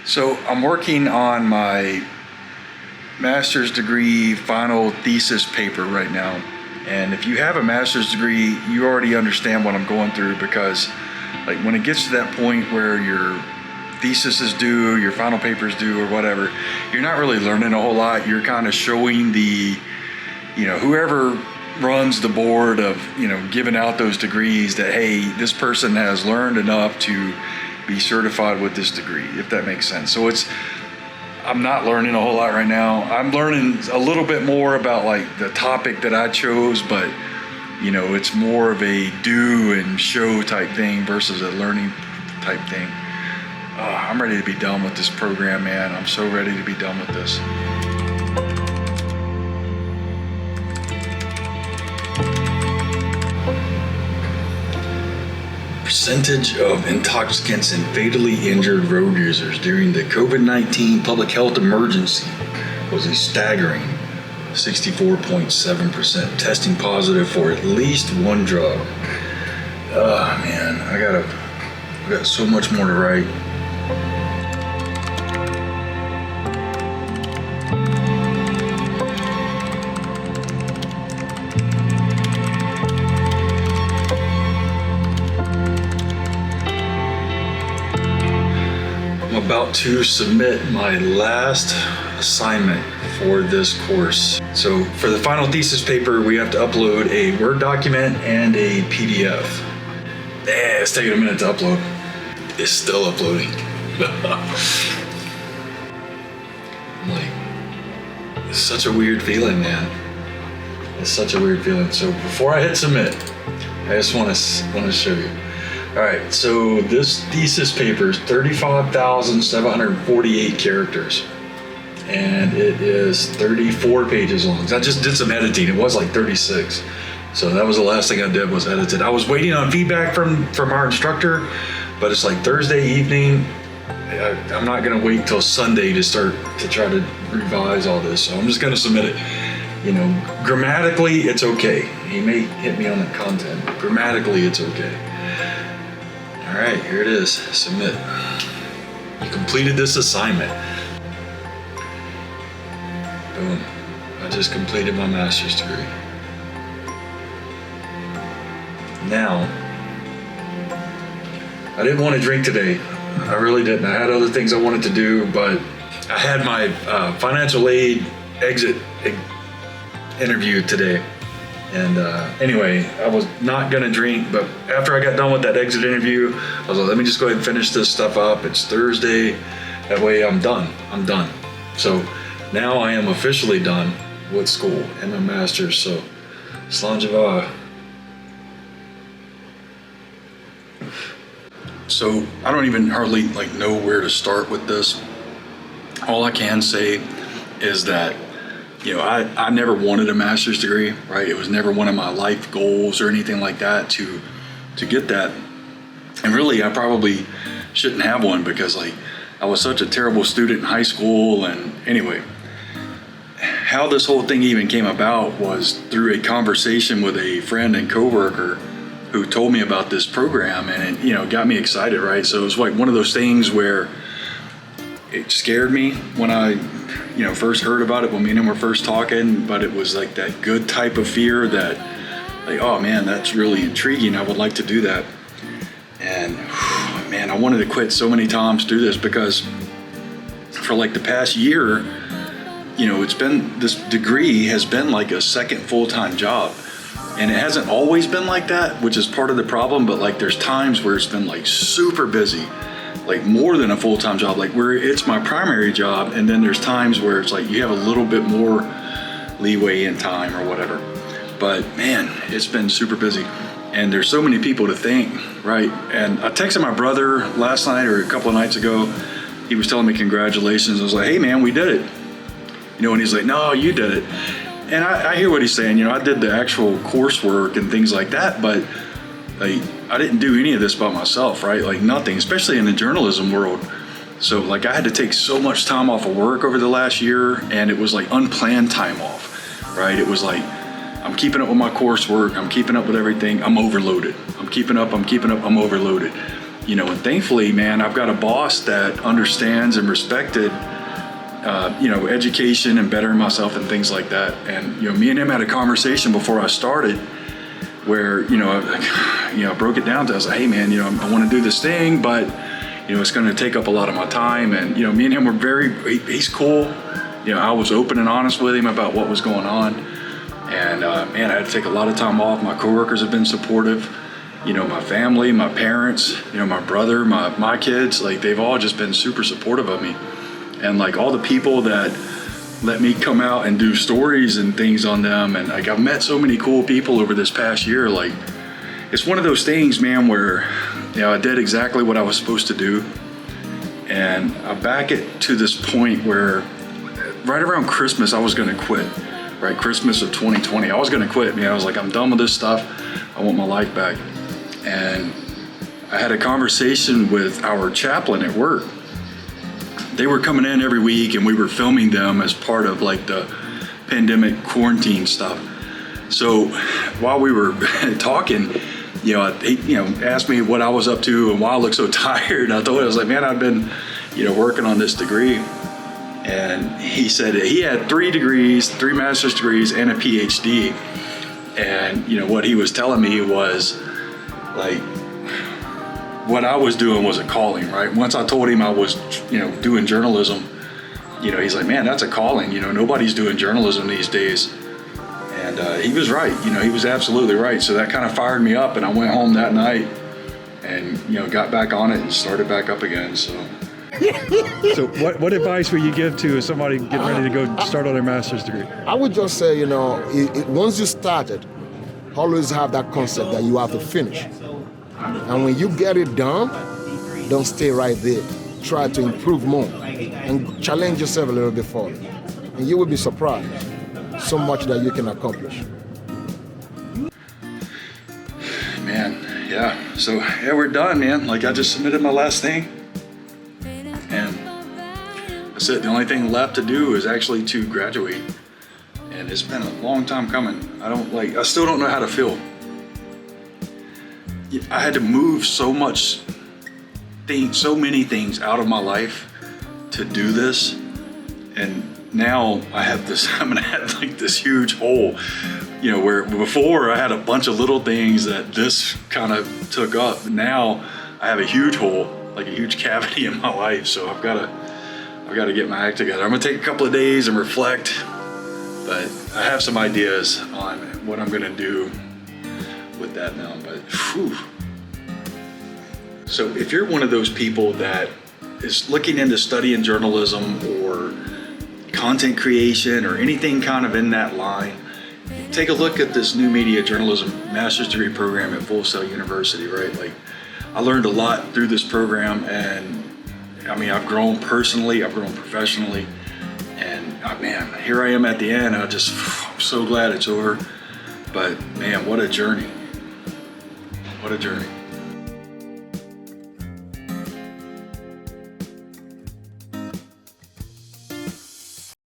So I'm working on my master's degree final thesis paper right now. And if you have a master's degree, you already understand what I'm going through, because like when it gets to that point where your thesis is due, your final paper is due or whatever, you're not really learning a whole lot. You're kind of showing the, whoever runs the board of, giving out those degrees that, hey, this person has learned enough to be certified with this degree, if that makes sense. So I'm not learning a whole lot right now. I'm learning a little bit more about like the topic that I chose, but it's more of a do and show type thing versus a learning type thing. I'm ready to be done with this program, man. I'm so ready to be done with this. Percentage of intoxicants and fatally injured road users during the COVID-19 public health emergency was a staggering 64.7%, testing positive for at least one drug. Oh man, I got so much more to write. I'm about to submit my last assignment for this course. So for the final thesis paper, we have to upload a Word document and a PDF. It's taking a minute to upload. It's still uploading. It's such a weird feeling, man. It's such a weird feeling. So before I hit submit, I just want to show you. All right, so this thesis paper is 35,748 characters, and it is 34 pages long. I just did some editing. It was like 36. So that was the last thing I did, was edited. I was waiting on feedback from our instructor, but it's like Thursday evening. I'm not gonna wait till Sunday to try to revise all this. So I'm just gonna submit it. Grammatically, it's okay. He may hit me on the content, but grammatically, it's okay. All right, here it is, submit. You completed this assignment. Boom, I just completed my master's degree. Now, I didn't want to drink today. I really didn't. I had other things I wanted to do, but I had my financial aid exit interview today. And anyway, I was not gonna drink, but after I got done with that exit interview, I was like, let me just go ahead and finish this stuff up. It's Thursday, that way I'm done. So now I am officially done with school and my master's, so Slanjava. So I don't even hardly know where to start with this. All I can say is that I never wanted a master's degree, right? It was never one of my life goals or anything like that to get that. And really, I probably shouldn't have one, because I was such a terrible student in high school. And anyway, how this whole thing even came about was through a conversation with a friend and coworker who told me about this program, and it got me excited, right? So it was like one of those things where it scared me when I first heard about it, when me and him were first talking, but it was like that good type of fear that oh man, that's really intriguing. I would like to do that. And man, I wanted to quit so many times to do this, because for the past year, it's been, this degree has been like a second full-time job. And it hasn't always been like that, which is part of the problem, but there's times where it's been super busy, more than a full-time job, where it's my primary job, and then there's times where it's you have a little bit more leeway in time or whatever. But man, it's been super busy, and there's so many people to thank, right? And I texted my brother last night or a couple of nights ago. He was telling me congratulations. I was like, hey man, we did it. And he's like, no, you did it. And I hear what he's saying. I did the actual coursework and things like that, but I didn't do any of this by myself, right? Nothing, especially in the journalism world. So I had to take so much time off of work over the last year, and it was unplanned time off, right? It was I'm keeping up with my coursework, I'm keeping up with everything, I'm overloaded. I'm keeping up, I'm overloaded. And thankfully, man, I've got a boss that understands and respected, education and bettering myself and things like that. And, me and him had a conversation before I started where, I broke it down to, I was like, hey man, I want to do this thing, but, it's going to take up a lot of my time. And, me and him were he's cool. I was open and honest with him about what was going on. And, man, I had to take a lot of time off. My coworkers have been supportive. My family, my parents, my brother, my kids, like they've all just been super supportive of me. And like all the people that let me come out and do stories and things on them. And like I've met so many cool people over this past year. Like it's one of those things, man, where, I did exactly what I was supposed to do. And I back it to this point where right around Christmas, I was going to quit, right? Christmas of 2020, I was going to quit, man. I was like, I'm done with this stuff. I want my life back. And I had a conversation with our chaplain at work. They were coming in every week and we were filming them as part of like the pandemic quarantine stuff. So while we were talking, he asked me what I was up to and why I looked so tired. I told him, I was like, man, I've been, working on this degree. And he said that he had 3 degrees, 3 master's degrees and a PhD. And, what he was telling me was like, what I was doing was a calling, right? Once I told him I was, doing journalism, he's like, man, that's a calling. Nobody's doing journalism these days. And he was right. He was absolutely right. So that kind of fired me up, and I went home that night and, got back on it and started back up again. So what advice would you give to somebody getting ready to go start on their master's degree? I would just say, once you started, always have that concept that you have to finish. And when you get it done, don't stay right there. Try to improve more and challenge yourself a little bit further. And you will be surprised so much that you can accomplish. Man, yeah. So, yeah, we're done, man. Like, I just submitted my last thing. And that's it. The only thing left to do is actually to graduate. And it's been a long time coming. I still don't know how to feel. I had to move so many things out of my life to do this. And now I have I'm gonna have like this huge hole, where before I had a bunch of little things that this kind of took up. Now I have a huge hole, like a huge cavity in my life. So I've got to get my act together. I'm gonna take a couple of days and reflect, but I have some ideas on what I'm gonna do with that now. But whew. So if you're one of those people that is looking into studying journalism or content creation or anything kind of in that line, take a look at this new media journalism master's degree program at Full Sail University, right? Like, I learned a lot through this program, and I mean, I've grown personally, I've grown professionally, and man, here I am at the end. I'm so glad it's over. But man, what a journey. What a journey.